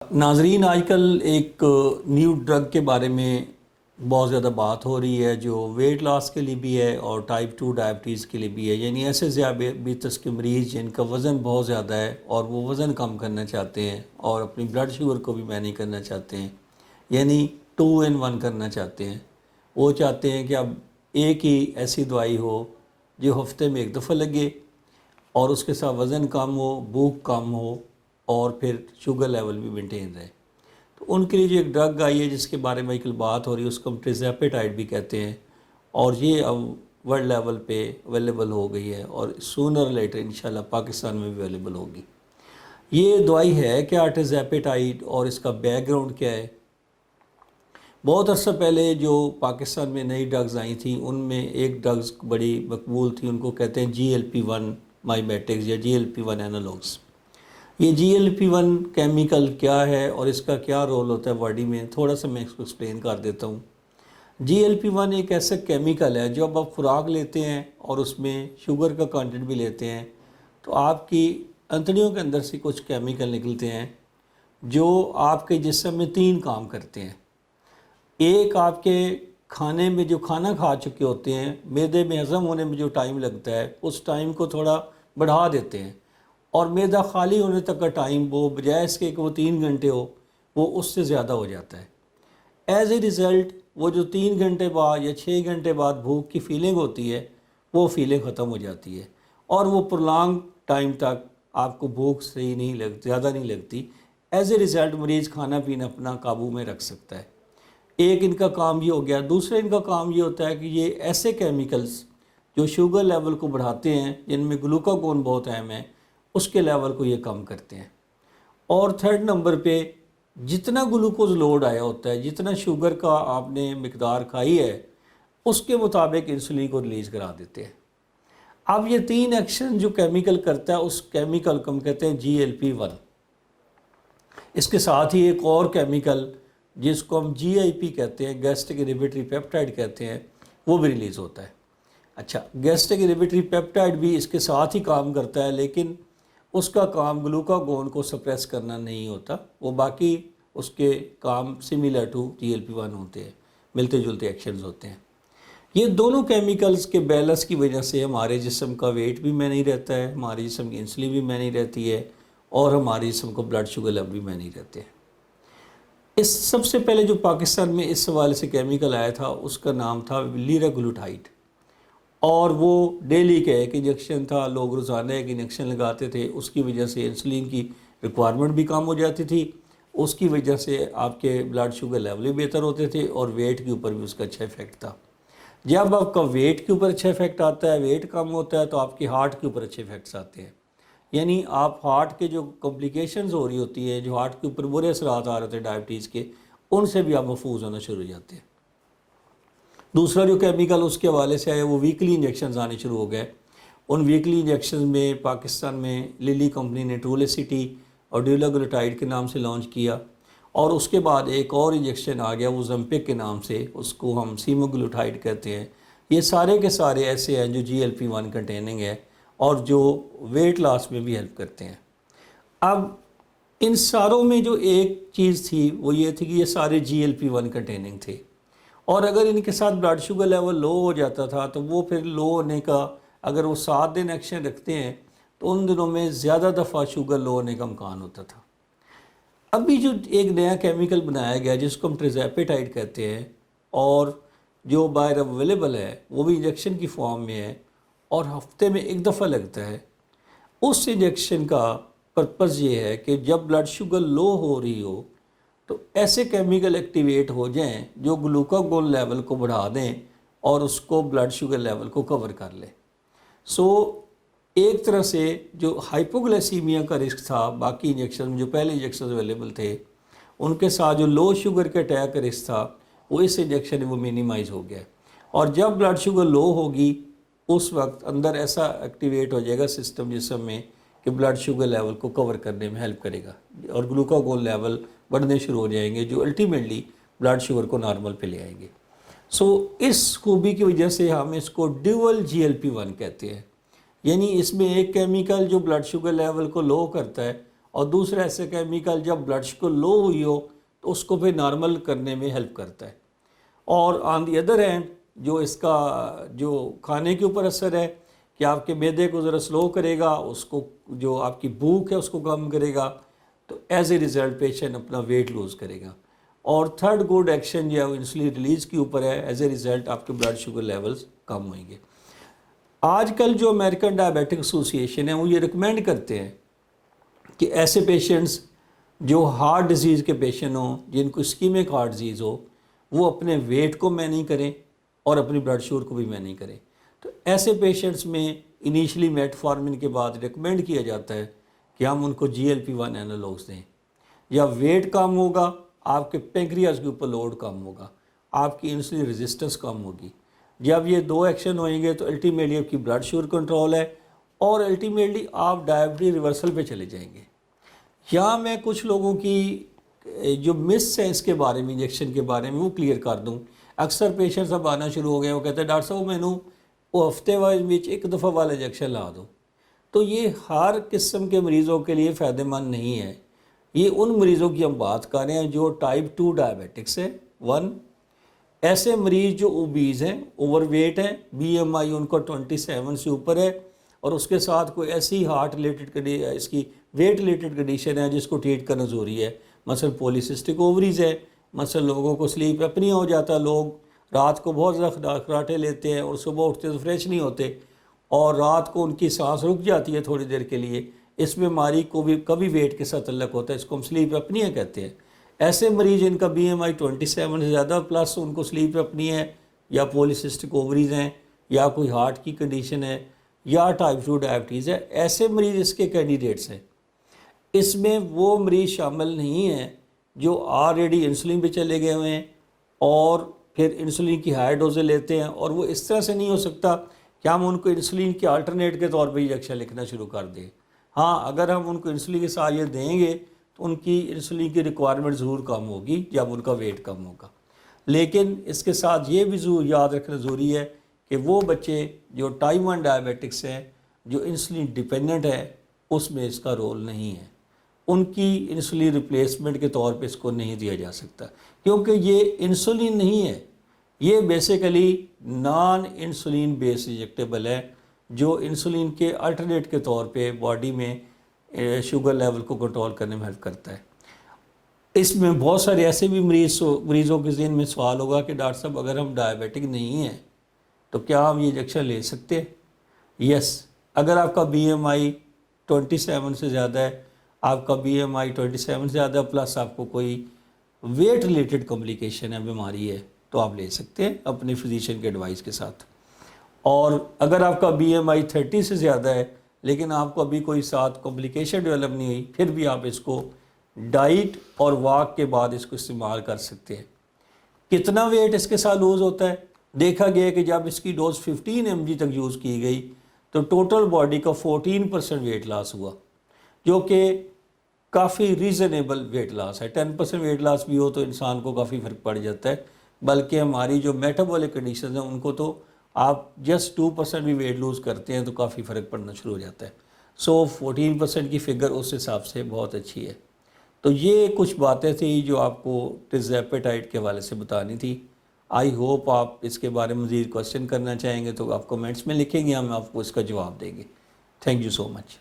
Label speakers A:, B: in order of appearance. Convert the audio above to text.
A: ناظرین، آج کل ایک نیو ڈرگ کے بارے میں بہت زیادہ بات ہو رہی ہے جو ویٹ لاس کے لیے بھی ہے اور ٹائپ 2 ڈائبٹیز کے لیے بھی ہے، یعنی ایسے ذیابیطس کے مریض جن کا وزن بہت زیادہ ہے اور وہ وزن کم کرنا چاہتے ہیں اور اپنی بلڈ شوگر کو بھی مینیج کرنا چاہتے ہیں، یعنی 2 in 1 کرنا چاہتے ہیں۔ وہ چاہتے ہیں کہ اب ایک ہی ایسی دوائی ہو جو ہفتے میں ایک دفعہ لگے اور اس کے ساتھ وزن کم ہو، بھوک کم ہو اور پھر شوگر لیول بھی مینٹین رہے۔ تو ان کے لیے جو ایک ڈرگ آئی ہے جس کے بارے میں کل بات ہو رہی ہے، اس کو ہم ٹریزیپیٹائڈ بھی کہتے ہیں، اور یہ اب ورلڈ لیول پہ اویلیبل ہو گئی ہے اور سونر لیٹر انشاءاللہ پاکستان میں بھی اویلیبل ہوگی۔ یہ دوائی ہے کیا ٹریزیپیٹائڈ اور اس کا بیک گراؤنڈ کیا ہے؟ بہت عرصہ پہلے جو پاکستان میں نئی ڈرگز آئی تھیں ان میں ایک ڈرگز بڑی مقبول تھی، ان کو کہتے ہیں GLP-1 مائمیٹکس یا GLP-1 اینالوگس۔ یہ GLP-1 کیمیکل کیا ہے اور اس کا کیا رول ہوتا ہے باڈی میں، تھوڑا سا میں اس کو ایکسپلین کر دیتا ہوں۔ GLP-1 ایک ایسا کیمیکل ہے جو اب آپ خوراک لیتے ہیں اور اس میں شوگر کا کانٹینٹ بھی لیتے ہیں تو آپ کی انتڑیوں کے اندر سے کچھ کیمیکل نکلتے ہیں جو آپ کے جسم میں 3 کام کرتے ہیں۔ ایک، آپ کے کھانے میں جو کھانا کھا چکے ہوتے ہیں، معدے میں ہضم ہونے میں جو ٹائم لگتا ہے اس ٹائم کو تھوڑا بڑھا دیتے ہیں، اور معدہ خالی ہونے تک کا ٹائم وہ بجائے اس کے کہ وہ 3 گھنٹے ہو وہ اس سے زیادہ ہو جاتا ہے۔ ایز اے ریزلٹ وہ جو 3 گھنٹے بعد یا 6 گھنٹے بعد بھوک کی فیلنگ ہوتی ہے وہ فیلنگ ختم ہو جاتی ہے اور وہ پرولانگ ٹائم تک آپ کو بھوک صحیح نہیں لگتی، زیادہ نہیں لگتی۔ ایز اے ریزلٹ مریض کھانا پینا اپنا قابو میں رکھ سکتا ہے۔ ایک ان کا کام یہ ہو گیا۔ دوسرا ان کا کام یہ ہوتا ہے کہ یہ ایسے کیمیکلز جو شوگر لیول کو بڑھاتے ہیں، جن میں گلوکاگون بہت اہم ہے، اس کے لیول کو یہ کم کرتے ہیں۔ اور تھرڈ نمبر پہ جتنا گلوکوز لوڈ آیا ہوتا ہے، جتنا شوگر کا آپ نے مقدار کھائی ہے، اس کے مطابق انسولین کو ریلیز کرا دیتے ہیں۔ اب یہ 3 ایکشن جو کیمیکل کرتا ہے اس کیمیکل کو ہم کہتے ہیں GLP-1۔ اس کے ساتھ ہی ایک اور کیمیکل جس کو ہم GIP کہتے ہیں، گیسٹرک انہیبیٹری پیپٹائڈ کہتے ہیں، وہ بھی ریلیز ہوتا ہے۔ اچھا، گیسٹرک انہیبیٹری پیپٹائڈ بھی اس کے ساتھ ہی کام کرتا ہے، لیکن اس کا کام گلوکاگون کو سپریس کرنا نہیں ہوتا، وہ باقی اس کے کام سملر ٹو GLP-1 ہوتے ہیں، ملتے جلتے ایکشنز ہوتے ہیں۔ یہ دونوں کیمیکلز کے بیلنس کی وجہ سے ہمارے جسم کا ویٹ بھی مینیج رہتا ہے، ہمارے جسم کی انسولین بھی مینیج رہتی ہے اور ہمارے جسم کو بلڈ شوگر لیول بھی مینیج رہتے ہیں۔ اس سب سے پہلے جو پاکستان میں اس حوالے سے کیمیکل آیا تھا اس کا نام تھا لیراگلوٹائڈ، اور وہ ڈیلی کا ایک انجیکشن تھا، لوگ روزانہ ایک انجیکشن لگاتے تھے، اس کی وجہ سے انسولین کی ریکوائرمنٹ بھی کم ہو جاتی تھی، اس کی وجہ سے آپ کے بلڈ شوگر لیول بھی بہتر ہوتے تھے اور ویٹ کے اوپر بھی اس کا اچھا ایفیکٹ تھا۔ جب آپ کا ویٹ کے اوپر اچھا ایفیکٹ آتا ہے، ویٹ کم ہوتا ہے، تو آپ کے ہارٹ کے اوپر اچھے ایفیکٹس آتے ہیں، یعنی آپ ہارٹ کے جو کمپلیکیشنز ہو رہی ہوتی ہیں، جو ہارٹ کے اوپر برے اثرات آ رہے ہوتے ہیں ڈائبٹیز کے، ان سے بھی آپ محفوظ ہونا شروع ہو جاتے ہیں۔ دوسرا جو کیمیکل اس کے حوالے سے آیا وہ ویکلی انجیکشنز آنے شروع ہو گئے۔ ان ویکلی انجیکشنز میں پاکستان میں للی کمپنی نے ٹرولسٹی اور ڈیولاگلوٹائڈ کے نام سے لانچ کیا، اور اس کے بعد ایک اور انجیکشن آ گیا وہ زمپک کے نام سے، اس کو ہم سیماگلوٹائڈ کہتے ہیں۔ یہ سارے کے سارے ایسے ہیں جو GLP-1 کنٹیننگ ہے اور جو ویٹ لاس میں بھی ہیلپ کرتے ہیں۔ اب ان ساروں میں جو ایک چیز تھی وہ یہ تھی کہ یہ سارے GLP-1 کنٹیننگ تھے، اور اگر ان کے ساتھ بلڈ شوگر لیول لو ہو جاتا تھا تو وہ پھر لو ہونے کا، اگر وہ 7 دن ایکشن رکھتے ہیں تو ان دنوں میں زیادہ دفعہ شوگر لو ہونے کا امکان ہوتا تھا۔ ابھی جو ایک نیا کیمیکل بنایا گیا جس کو ہم ٹریزیپیٹائڈ کہتے ہیں، اور جو باہر اویلیبل ہے وہ بھی انجیکشن کی فارم میں ہے اور ہفتے میں ایک دفعہ لگتا ہے۔ اس انجیکشن کا پرپز یہ ہے کہ جب بلڈ شوگر لو ہو رہی ہو تو ایسے کیمیکل ایکٹیویٹ ہو جائیں جو گلوکاگون لیول کو بڑھا دیں اور اس کو بلڈ شوگر لیول کو کور کر لیں۔ سو ایک طرح سے جو ہائپوگلائسیمیا کا رسک تھا باقی انجیکشن جو پہلے انجیکشن اویلیبل تھے ان کے ساتھ جو لو شوگر کے اٹیک کا رسک تھا وہ اس انجیکشن میں وہ مینیمائز ہو گیا، اور جب بلڈ شوگر لو ہوگی اس وقت اندر ایسا ایکٹیویٹ ہو جائے گا سسٹم جسم میں کہ بلڈ شوگر لیول کو کور کرنے میں ہیلپ کرے گا اور گلوکاگون لیول بڑھنے شروع ہو جائیں گے جو الٹیمیٹلی بلڈ شوگر کو نارمل پہ لے آئیں گے۔ سو اس خوبی کی وجہ سے ہم اس کو ڈیول GLP-1 کہتے ہیں، یعنی اس میں ایک کیمیکل جو بلڈ شوگر لیول کو لو کرتا ہے اور دوسرا ایسے کیمیکل جب بلڈ شوگر لو ہوئی ہو تو اس کو پھر نارمل کرنے میں ہیلپ کرتا ہے. اور آن دی ادر ہینڈ جو اس کا جو کھانے کے اوپر اثر ہے کہ آپ کے معدے کو ذرا سلو کرے گا، اس کو جو آپ کی بھوک ہے اس کو کم کرے گا، تو ایز اے ریزلٹ پیشنٹ اپنا ویٹ لوز کرے گا. اور تھرڈ گڈ ایکشن جو ہے انسولین ریلیز کے اوپر ہے، ایز اے ریزلٹ آپ کے بلڈ شوگر لیولز کم ہوئیں گے. آج کل جو امریکن ڈائبیٹک ایسوسیشن ہے وہ یہ ریکمینڈ کرتے ہیں کہ ایسے پیشنٹس جو ہارٹ ڈیزیز کے پیشنٹ ہوں، جن کو اسکیمک ہارٹ ڈیزیز ہو، وہ اپنے ویٹ کو مینیج کریں اور اپنی بلڈ شوگر کو بھی مینیج کریں. تو ایسے پیشنٹس میں انیشلی میٹفارمن کے بعد ریکمینڈ کیا جاتا ہے کہ ہم ان کو GLP-1 اینالوگز دیں. یا ویٹ کم ہوگا، آپ کے پینکریاس کے اوپر لوڈ کم ہوگا، آپ کی انسولین ریزسٹنس کم ہوگی. جب یہ دو ایکشن ہوئیں گے تو الٹیمیٹلی آپ کی بلڈ شوگر کنٹرول ہے اور الٹیمیٹلی آپ ڈائبٹیز ریورسل پہ چلے جائیں گے. یہاں میں کچھ لوگوں کی جو مس ہے اس کے بارے میں، انجیکشن کے بارے میں، وہ کلیئر کر دوں. اکثر پیشنٹس اب آنا شروع ہو گئے، وہ کہتے ہیں ڈاکٹر صاحب مینوں وہ ہفتے وائز ایک دفعہ والا انجیکشن لا دو. تو یہ ہر قسم کے مریضوں کے لیے فائدہ مند نہیں ہے. یہ ان مریضوں کی ہم بات کر رہے ہیں جو ٹائپ 2 ڈائبیٹکس ہے. 1 ایسے مریض جو اوبیز ہیں، اوور ویٹ ہیں، BMI ان کو 27 سے اوپر ہے، اور اس کے ساتھ کوئی ایسی ہارٹ ریلیٹڈ اس کی ویٹ ریلیٹڈ کنڈیشن ہے جس کو ٹریٹ کرنا ضروری ہے. مثلا پولیسسٹک اووریز ہے، مثلا لوگوں کو سلیپ اپنیا ہو جاتا ہے، لوگ رات کو بہت زیادہ خراٹے لیتے ہیں اور صبح اٹھتے تو فریش نہیں ہوتے، اور رات کو ان کی سانس رک جاتی ہے تھوڑی دیر کے لیے. اس بیماری کو بھی کبھی ویٹ کے ساتھ تعلق ہوتا ہے، اس کو ہم سلیپ اپنیا کہتے ہیں. ایسے مریض جن کا BMI 27 سے زیادہ پلس ان کو سلیپ اپنیا ہے، یا پولیسسٹک اووریز ہیں، یا کوئی ہارٹ کی کنڈیشن ہے، یا ٹائپ 2 ڈائبٹیز ہے، ایسے مریض اس کے کینڈیڈیٹس ہیں. اس میں وہ مریض شامل نہیں ہیں جو آلریڈی انسولین پہ چلے گئے ہوئے ہیں اور پھر انسولین کی ہائی ڈوزیں لیتے ہیں. اور وہ اس طرح سے نہیں ہو سکتا کہ ہم ان کو انسولین کے آلٹرنیٹ کے طور پہ انجیکشن لکھنا شروع کر دیں. ہاں، اگر ہم ان کو انسولین کے ساتھ یہ دیں گے تو ان کی انسولین کی ریکوائرمنٹ ضرور کم ہوگی جب ان کا ویٹ کم ہوگا. لیکن اس کے ساتھ یہ بھی ضرور یاد رکھنا ضروری ہے کہ وہ بچے جو ٹائپ 1 ڈائبیٹکس ہیں، جو انسولین ڈیپینڈنٹ ہے، اس میں اس کا رول نہیں ہے. ان کی انسولین ریپلیسمنٹ کے طور پہ اس کو نہیں دیا جا سکتا، کیونکہ یہ انسولین نہیں ہے، یہ بیسیکلی نان انسولین بیس انجیکٹیبل ہے جو انسولین کے الٹرنیٹ کے طور پہ باڈی میں شوگر لیول کو کنٹرول کرنے میں ہیلپ کرتا ہے. اس میں بہت سارے ایسے بھی مریضوں کے ذہن میں سوال ہوگا کہ ڈاکٹر صاحب اگر ہم ڈائبیٹک نہیں ہیں تو کیا ہم یہ انجیکشن لے سکتے ہیں؟ یس، اگر آپ کا BMI 27 سے زیادہ ہے، آپ کا BMI 27 سے زیادہ پلس آپ کو کوئی ویٹ ریلیٹڈ کمپلیکیشن ہے، بیماری ہے، تو آپ لے سکتے ہیں اپنے فزیشین کے ایڈوائس کے ساتھ. اور اگر آپ کا BMI 30 سے زیادہ ہے لیکن آپ کو ابھی کوئی ساتھ کمپلیکیشن ڈیولپ نہیں ہوئی، پھر بھی آپ اس کو ڈائٹ اور واک کے بعد اس کو استعمال کر سکتے ہیں. کتنا ویٹ اس کے ساتھ لوز ہوتا ہے؟ دیکھا گیا کہ جب اس کی ڈوز 15 mg تک یوز کی گئی تو ٹوٹل باڈی کا 14% ویٹ لاس ہوا، جو کہ کافی ریزنیبل ویٹ لاس ہے. 10% ویٹ لاس بھی ہو تو انسان کو کافی فرق پڑ جاتا ہے، بلکہ ہماری جو میٹابولک کنڈیشنز ہیں ان کو تو آپ جسٹ 2% بھی ویٹ لوز کرتے ہیں تو کافی فرق پڑنا شروع ہو جاتا ہے. 14% کی فگر اس حساب سے بہت اچھی ہے. تو یہ کچھ باتیں تھیں جو آپ کو ٹیزیپیٹائٹ کے حوالے سے بتانی تھی. آئی ہوپ آپ اس کے بارے میں مزید کوشچن کرنا چاہیں گے تو آپ کمنٹس میں لکھیں گے، ہم آپ کو اس کا جواب دیں گے. Thank you so much.